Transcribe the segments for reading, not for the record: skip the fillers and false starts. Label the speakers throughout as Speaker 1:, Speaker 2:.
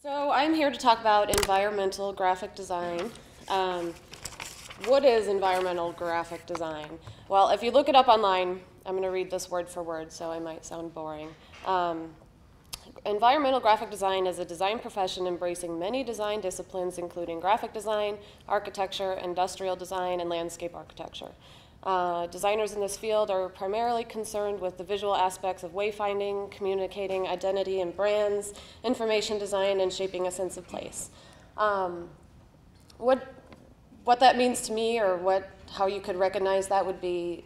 Speaker 1: So I'm here to talk about environmental graphic design. What is environmental graphic design? Well, if you look it up online, I'm going to read this word for word, so I might sound boring. Environmental graphic design is a design profession embracing many design disciplines, including graphic design, architecture, industrial design, and landscape architecture. Designers in this field are primarily concerned with the visual aspects of wayfinding, communicating identity and brands, information design, and shaping a sense of place. What that means to me, or how you could recognize that, would be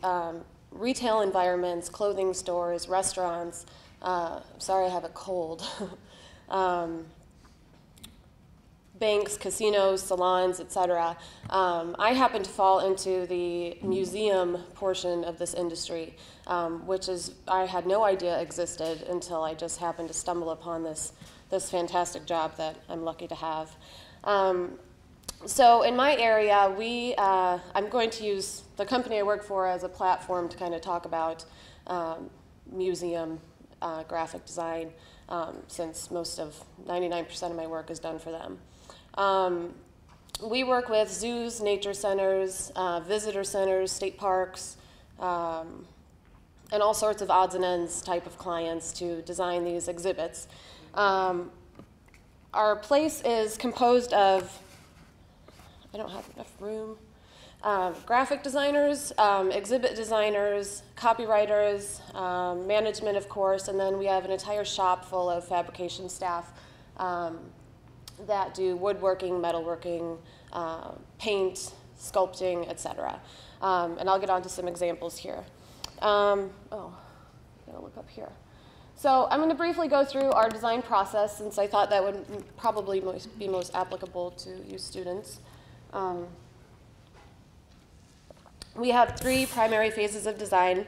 Speaker 1: retail environments, clothing stores, restaurants. Sorry, I have a cold. Banks, casinos, salons, etc. I happen to fall into the museum portion of this industry, which I had no idea existed until I just happened to stumble upon this fantastic job that I'm lucky to have. So in my area, I'm going to use the company I work for as a platform to kind of talk about museum graphic design, since 99% of my work is done for them. We work with zoos, nature centers, visitor centers, state parks, and all sorts of odds and ends type of clients to design these exhibits. Our place is composed of, I don't have enough room, graphic designers, exhibit designers, copywriters, management, of course, and then we have an entire shop full of fabrication staff that do woodworking, metalworking, paint, sculpting, etc. And I'll get on to some examples here. I'm gonna look up here. So I'm going to briefly go through our design process, since I thought that would probably be most applicable to you students. We have 3 primary phases of design,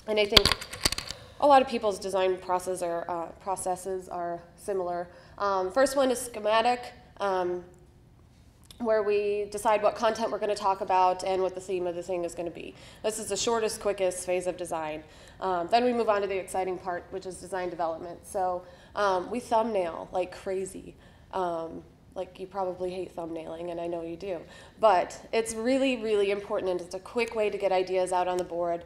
Speaker 1: and I think a lot of people's design processes are similar. First one is schematic, where we decide what content we're going to talk about and what the theme of the thing is going to be. This is the shortest, quickest phase of design. Then we move on to the exciting part, which is design development. So we thumbnail like crazy. Like, you probably hate thumbnailing, and I know you do. But it's really, really important, and it's a quick way to get ideas out on the board.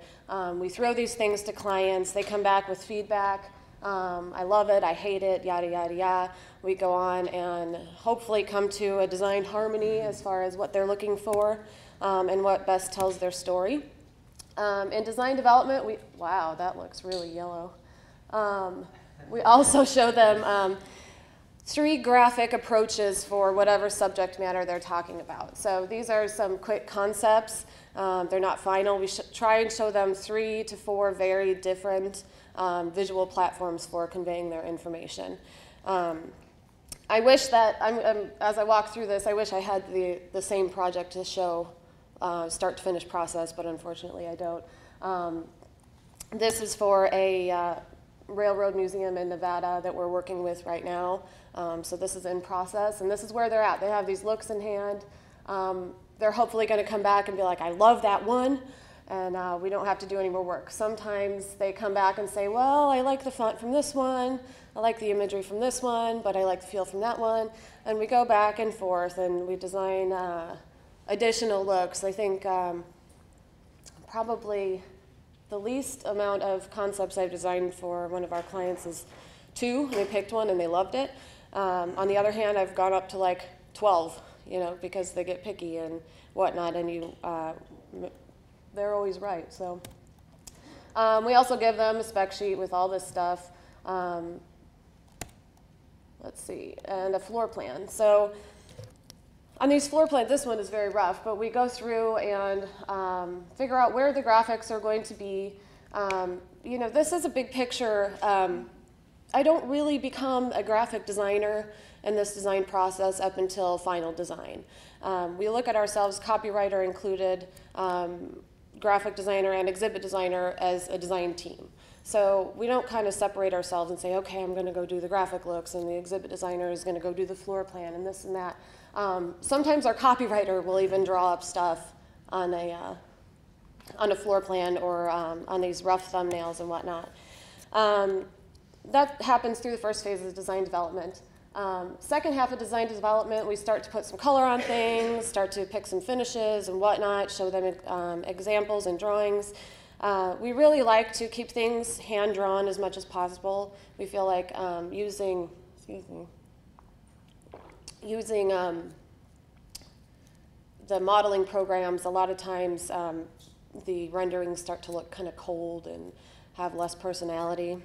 Speaker 1: We throw these things to clients. They come back with feedback. I love it, I hate it, yada, yada, yada. We go on and hopefully come to a design harmony as far as what they're looking for and what best tells their story. In design development, wow, that looks really yellow. We also show them 3 graphic approaches for whatever subject matter they're talking about. So these are some quick concepts. They're not final. We try and show them 3 to 4 very different visual platforms for conveying their information. I wish that, as I walk through this, I wish I had the same project to show start to finish process, but unfortunately I don't. This is for a railroad museum in Nevada that we're working with right now. So this is in process, and this is where they're at. They have these looks in hand. They're hopefully going to come back and be like, I love that one, and we don't have to do any more work. Sometimes they come back and say, well, I like the font from this one, I like the imagery from this one, but I like the feel from that one. And we go back and forth, and we design additional looks. I think probably the least amount of concepts I've designed for one of our clients is 2, and they picked one and they loved it. On the other hand, I've gone up to like 12, because they get picky and whatnot, and they're always right. So we also give them a spec sheet with all this stuff. Let's see, and a floor plan. So on these floor plans, this one is very rough, but we go through and figure out where the graphics are going to be. This is a big picture. I don't really become a graphic designer in this design process up until final design. We look at ourselves, copywriter included, graphic designer and exhibit designer, as a design team. So we don't kind of separate ourselves and say, okay, I'm going to go do the graphic looks, and the exhibit designer is going to go do the floor plan, and this and that. Sometimes our copywriter will even draw up stuff on a floor plan or on these rough thumbnails and whatnot. That happens through the first phase of design development. Second half of design development, we start to put some color on things, start to pick some finishes and whatnot, show them examples and drawings. We really like to keep things hand-drawn as much as possible. We feel like using the modeling programs, a lot of times the renderings start to look kind of cold and have less personality.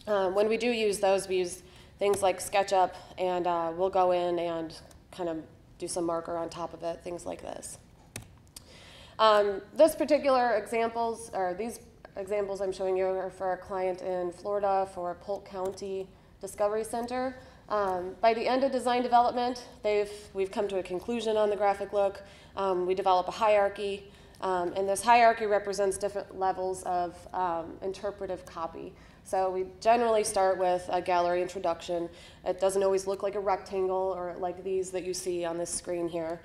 Speaker 1: When we do use those, we use things like SketchUp, and we'll go in and kind of do some marker on top of it, things like this. These examples I'm showing you are for a client in Florida for Polk County Discovery Center. By the end of design development, we've come to a conclusion on the graphic look. We develop a hierarchy, and this hierarchy represents different levels of interpretive copy. So we generally start with a gallery introduction. It doesn't always look like a rectangle or like these that you see on this screen here.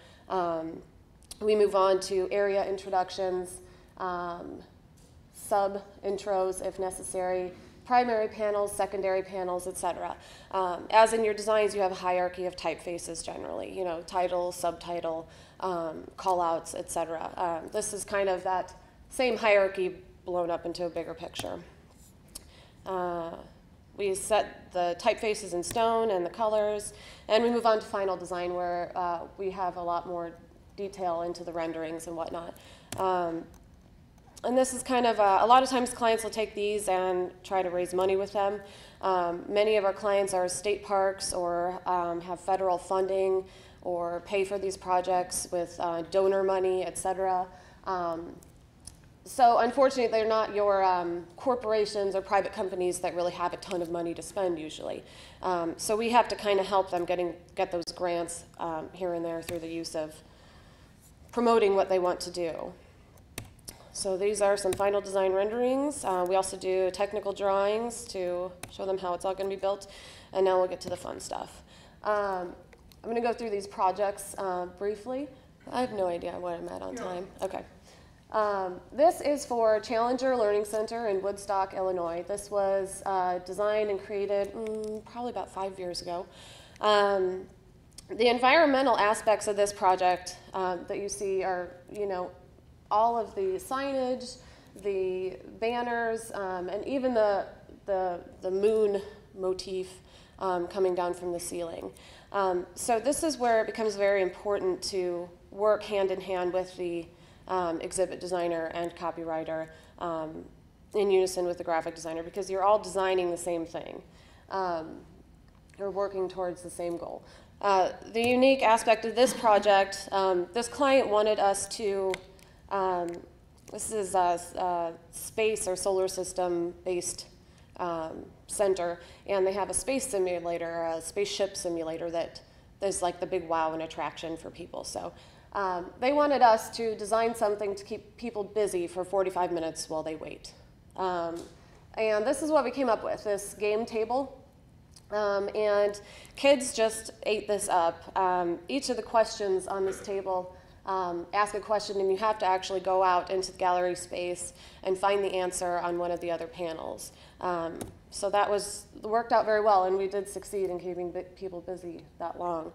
Speaker 1: We move on to area introductions, sub-intros if necessary, primary panels, secondary panels, etc. As in your designs, you have a hierarchy of typefaces generally, you know, title, subtitle, callouts, etc. This is kind of that same hierarchy blown up into a bigger picture. We set the typefaces in stone and the colors, and we move on to final design where we have a lot more detail into the renderings and whatnot. And this is kind of, a lot of times clients will take these and try to raise money with them. Many of our clients are state parks or have federal funding or pay for these projects with donor money, etc. So unfortunately, they're not your corporations or private companies that really have a ton of money to spend usually. So we have to kind of help them get those grants here and there through the use of promoting what they want to do. So these are some final design renderings. We also do technical drawings to show them how it's all going to be built. And now we'll get to the fun stuff. I'm going to go through these projects briefly. I have no idea what I'm at on time. Okay. This is for Challenger Learning Center in Woodstock, Illinois. This was designed and created probably about 5 years ago. The environmental aspects of this project that you see are, you know, all of the signage, the banners, and even the moon motif coming down from the ceiling. So this is where it becomes very important to work hand in hand with the exhibit designer and copywriter in unison with the graphic designer, because you're all designing the same thing. You're working towards the same goal. The unique aspect of this project, this client wanted us to, this is a space or solar system based center, and they have a space simulator, a spaceship simulator that is like the big wow and attraction for people. So they wanted us to design something to keep people busy for 45 minutes while they wait. And this is what we came up with, this game table. And kids just ate this up. Each of the questions on this table ask a question, and you have to actually go out into the gallery space and find the answer on one of the other panels. So that worked out very well, and we did succeed in keeping people busy that long.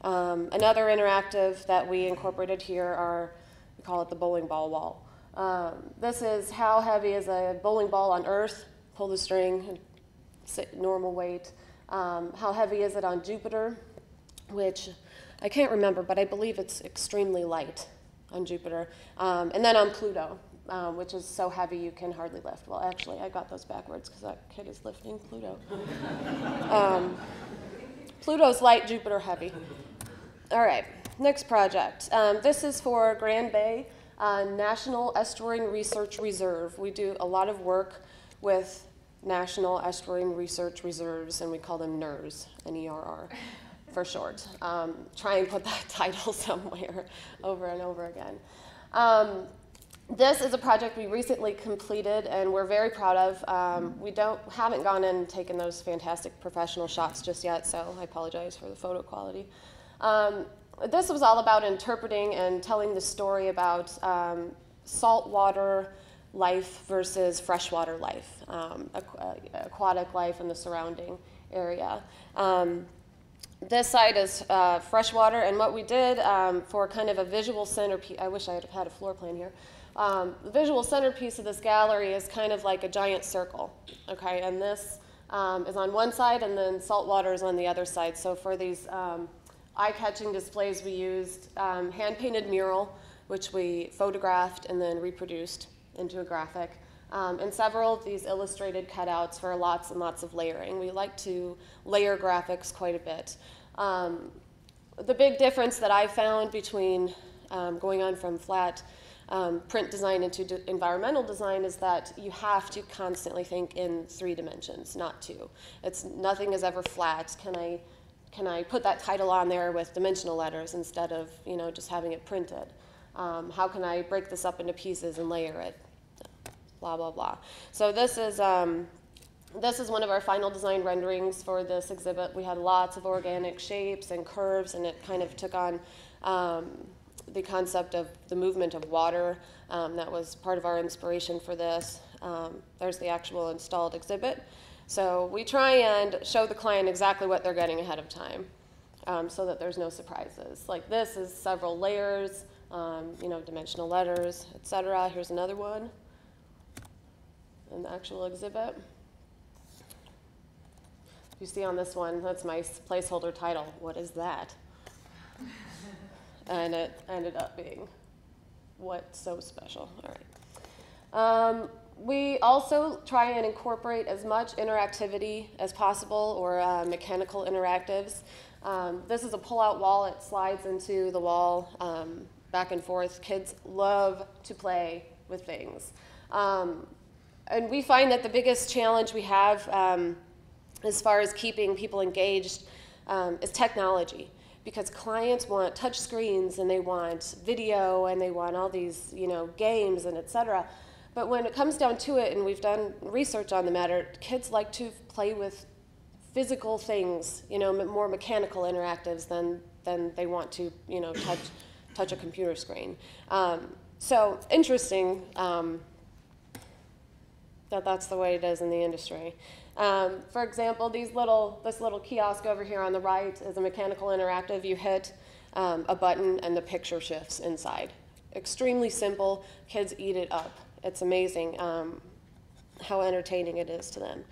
Speaker 1: Another interactive that we incorporated here are, we call it the bowling ball wall. This is how heavy is a bowling ball on Earth, pull the string, normal weight. How heavy is it on Jupiter, which I can't remember, but I believe it's extremely light on Jupiter. And then on Pluto, which is so heavy you can hardly lift. Well, actually, I got those backwards because that kid is lifting Pluto. Pluto's light, Jupiter heavy. All right, next project. This is for Grand Bay National Estuarine Research Reserve. We do a lot of work with National Estuarine Research Reserves, and we call them NERRs, N-E-R-R, for short. Try and put that title somewhere over and over again. This is a project we recently completed and we're very proud of. We haven't gone in and taken those fantastic professional shots just yet, so I apologize for the photo quality. This was all about interpreting and telling the story about saltwater life versus freshwater life, aquatic life in the surrounding area. This side is freshwater, and what we did for kind of a visual centerpiece, I wish I had had a floor plan here. The visual centerpiece of this gallery is kind of like a giant circle, okay? And this is on one side, and then saltwater is on the other side. So for these eye-catching displays, we used hand-painted mural, which we photographed and then reproduced into a graphic. And several of these illustrated cutouts for lots and lots of layering. We like to layer graphics quite a bit. The big difference that I found between going on from flat print design into environmental design is that you have to constantly think in 3 dimensions, not 2. Nothing is ever flat. Can I put that title on there with dimensional letters instead of just having it printed? How can I break this up into pieces and layer it? Blah, blah, blah. So this is one of our final design renderings for this exhibit. We had lots of organic shapes and curves, and it kind of took on the concept of the movement of water. That was part of our inspiration for this. There's the actual installed exhibit. So we try and show the client exactly what they're getting ahead of time so that there's no surprises. Like this is several layers, dimensional letters, etc. Here's another one. An actual exhibit. You see on this one, that's my placeholder title. What is that? And it ended up being what's so special. All right. We also try and incorporate as much interactivity as possible, or mechanical interactives. This is a pull-out wall. It slides into the wall back and forth. Kids love to play with things. And we find that the biggest challenge we have as far as keeping people engaged is technology, because clients want touch screens and they want video and they want all these games and etc. But when it comes down to it, and we've done research on the matter, kids like to play with physical things, more mechanical interactives than they want to touch a computer screen. So interesting. That's the way it is in the industry. For example, this little kiosk over here on the right is a mechanical interactive. You hit a button and the picture shifts inside. Extremely simple. Kids eat it up. It's amazing how entertaining it is to them.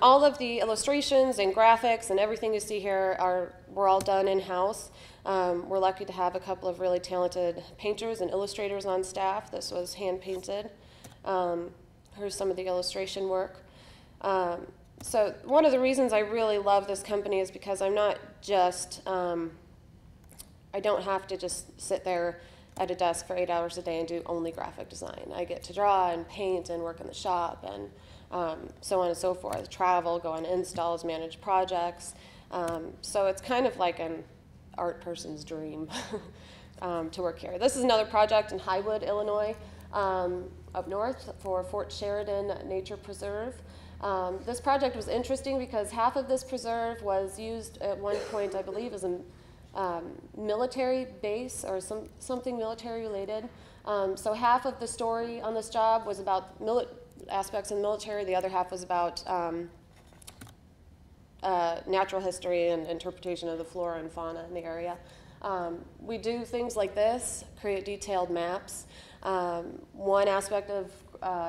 Speaker 1: All of the illustrations and graphics and everything you see here were all done in-house. We're lucky to have a couple of really talented painters and illustrators on staff. This was hand-painted. Here's some of the illustration work. So one of the reasons I really love this company is because I'm not just, I don't have to just sit there at a desk for 8 hours a day and do only graphic design. I get to draw and paint and work in the shop and so on and so forth. Travel, go on installs, manage projects. So it's kind of like an art person's dream to work here. This is another project in Highwood, Illinois. Up north for Fort Sheridan Nature Preserve. This project was interesting because half of this preserve was used at one point, I believe, as a military base or something military related. So half of the story on this job was about aspects in the military. The other half was about natural history and interpretation of the flora and fauna in the area. We do things like this, create detailed maps. One aspect of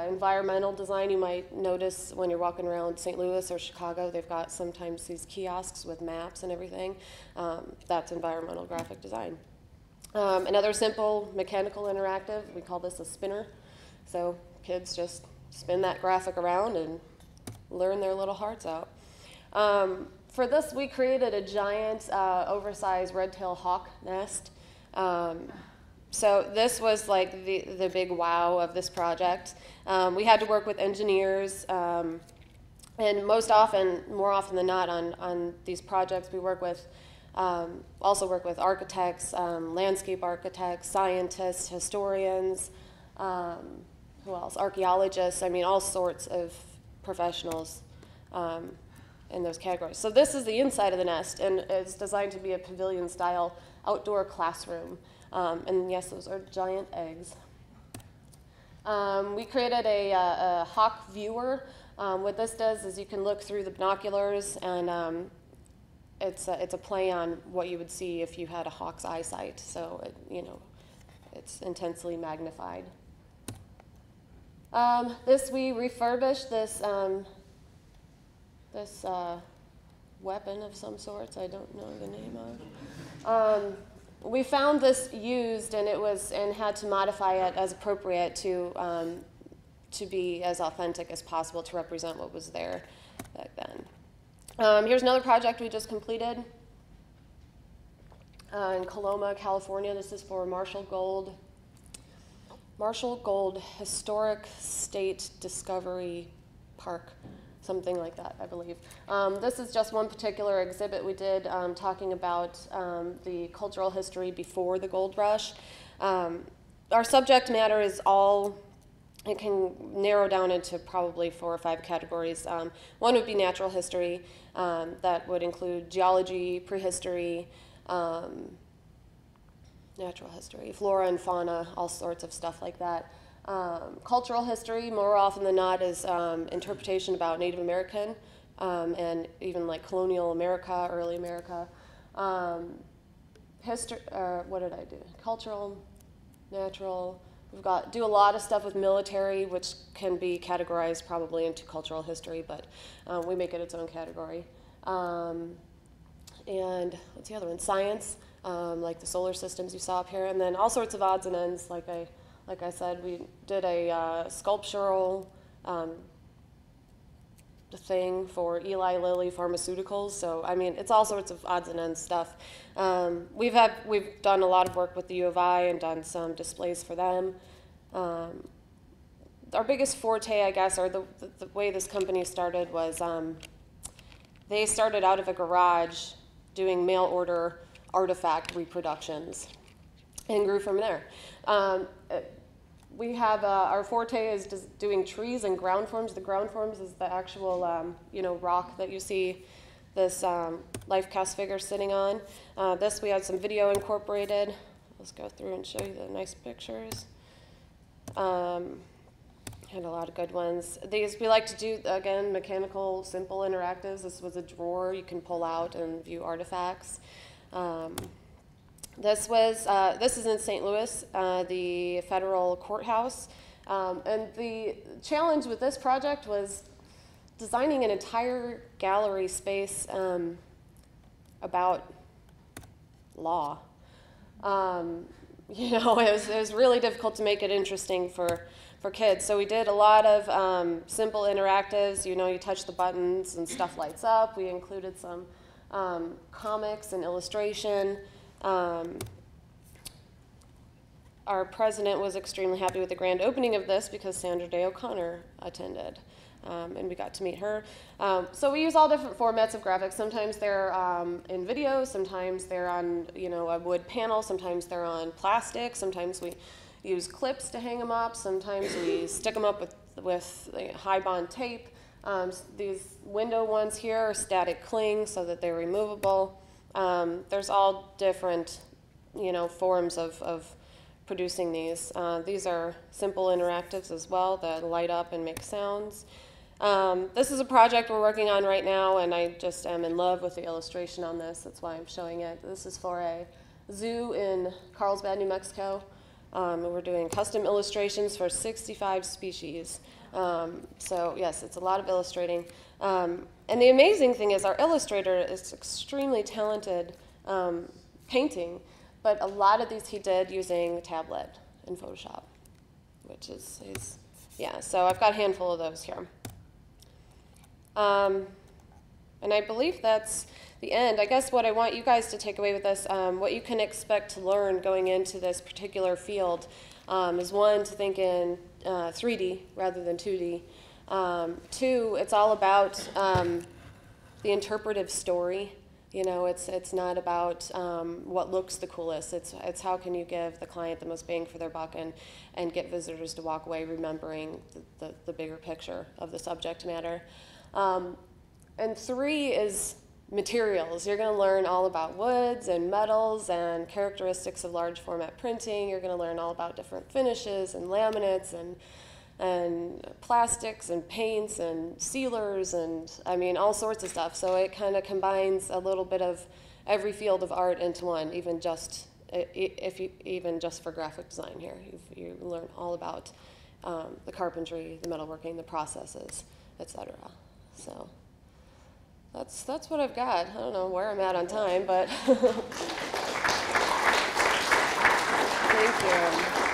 Speaker 1: environmental design you might notice when you're walking around St. Louis or Chicago, they've got sometimes these kiosks with maps and everything. That's environmental graphic design. Another simple mechanical interactive, we call this a spinner. So kids just spin that graphic around and learn their little hearts out. For this, we created a giant, oversized red-tailed hawk nest. So this was like the big wow of this project. We had to work with engineers, and more often than not on these projects, we also work with architects, landscape architects, scientists, historians, who else? Archaeologists. I mean, all sorts of professionals in those categories. So this is the inside of the nest, and it's designed to be a pavilion-style outdoor classroom. And yes, those are giant eggs. We created a hawk viewer. What this does is you can look through the binoculars and it's a play on what you would see if you had a hawk's eyesight. So, it's intensely magnified. We refurbished this weapon of some sorts. I don't know the name of. We found this used, and had to modify it as appropriate to be as authentic as possible to represent what was there back then. Here's another project we just completed in Coloma, California. This is for Marshall Gold Historic State Discovery Park, something like that, I believe. This is just one particular exhibit we did talking about the cultural history before the gold rush. Our subject matter is it can narrow down into probably 4 or 5 categories. One would be natural history. That would include geology, prehistory, natural history, flora and fauna, all sorts of stuff like that. Cultural history, more often than not, is interpretation about Native American and even like colonial America, early America. History, what did I do? Cultural, natural. Do a lot of stuff with military, which can be categorized probably into cultural history, but we make it its own category. And what's the other one? Science, like the solar systems you saw up here, and then all sorts of odds and ends. Like I said, we did a sculptural thing for Eli Lilly Pharmaceuticals. So I mean, it's all sorts of odds and ends stuff. We've done a lot of work with the U of I and done some displays for them. Our biggest forte, I guess, or the way this company started was they started out of a garage doing mail order artifact reproductions and grew from there. We have our forte is doing trees and ground forms. The ground forms is the actual rock that you see this life cast figure sitting on. This we had some video incorporated. Let's go through and show you the nice pictures. Had a lot of good ones. These we like to do, again, mechanical, simple interactives. This was a drawer you can pull out and view artifacts. This is in St. Louis, the federal courthouse. And the challenge with this project was designing an entire gallery space about law. It was really difficult to make it interesting for kids. So we did a lot of simple interactives. You touch the buttons and stuff lights up. We included some comics and illustration. Our president was extremely happy with the grand opening of this because Sandra Day O'Connor attended, and we got to meet her. So we use all different formats of graphics. Sometimes they're in video, sometimes they're on a wood panel, sometimes they're on plastic, sometimes we use clips to hang them up, sometimes we stick them up with high bond tape. These window ones here are static cling so that they're removable. There's all different, forms of producing these. These are simple interactives as well that light up and make sounds. This is a project we're working on right now, and I just am in love with the illustration on this. That's why I'm showing it. This is for a zoo in Carlsbad, New Mexico. And we're doing custom illustrations for 65 species. So yes, it's a lot of illustrating. And the amazing thing is our illustrator is extremely talented painting, but a lot of these he did using tablet in Photoshop, which is so I've got a handful of those here. And I believe that's the end. I guess what I want you guys to take away with this, what you can expect to learn going into this particular field is one, to think in 3D rather than 2D. 2, it's all about the interpretive story. It's not about what looks the coolest. It's how can you give the client the most bang for their buck and get visitors to walk away remembering the bigger picture of the subject matter. And 3 is materials. You're going to learn all about woods and metals and characteristics of large format printing. You're going to learn all about different finishes and laminates and and plastics and paints and sealers and, I mean, all sorts of stuff. So it kind of combines a little bit of every field of art into one, even just for graphic design here. You learn all about the carpentry, the metalworking, the processes, etc. So that's what I've got. I don't know where I'm at on time, but thank you.